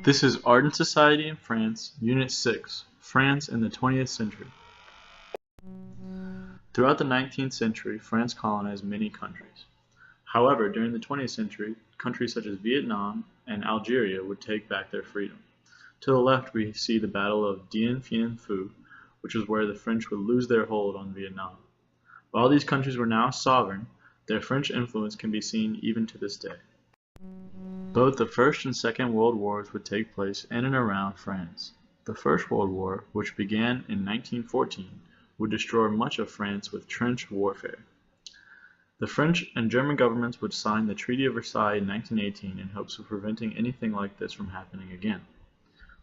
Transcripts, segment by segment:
This is Art and Society in France, Unit 6, France in the 20th Century. Throughout the 19th century, France colonized many countries. However, during the 20th century, countries such as Vietnam and Algeria would take back their freedom. To the left, we see the Battle of Dien Bien Phu, which was where the French would lose their hold on Vietnam. While these countries were now sovereign, their French influence can be seen even to this day. Both the First and Second World Wars would take place in and around France. The First World War, which began in 1914, would destroy much of France with trench warfare. The French and German governments would sign the Treaty of Versailles in 1918 in hopes of preventing anything like this from happening again.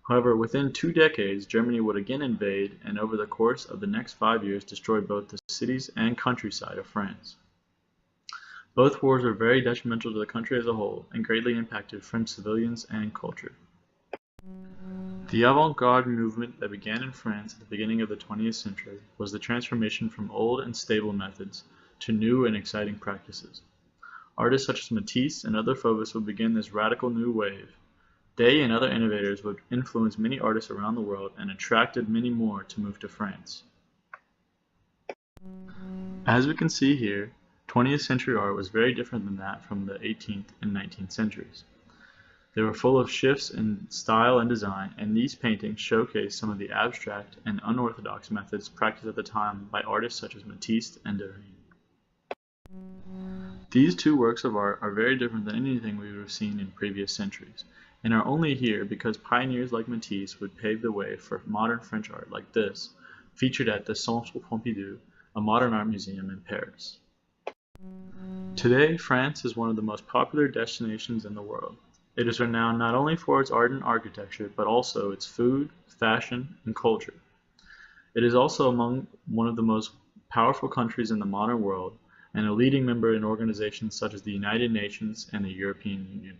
However, within 2 decades, Germany would again invade and over the course of the next 5 years destroy both the cities and countryside of France. Both wars were very detrimental to the country as a whole and greatly impacted French civilians and culture. The avant-garde movement that began in France at the beginning of the 20th century was the transformation from old and stable methods to new and exciting practices. Artists such as Matisse and other Fauvists would begin this radical new wave. They and other innovators would influence many artists around the world and attracted many more to move to France. As we can see here, 20th century art was very different than that from the 18th and 19th centuries. They were full of shifts in style and design, and these paintings showcase some of the abstract and unorthodox methods practiced at the time by artists such as Matisse and Derain. These two works of art are very different than anything we would have seen in previous centuries, and are only here because pioneers like Matisse would pave the way for modern French art like this, featured at the Centre Pompidou, a modern art museum in Paris. Today, France is one of the most popular destinations in the world. It is renowned not only for its art and architecture, but also its food, fashion, and culture. It is also among one of the most powerful countries in the modern world, and a leading member in organizations such as the United Nations and the European Union.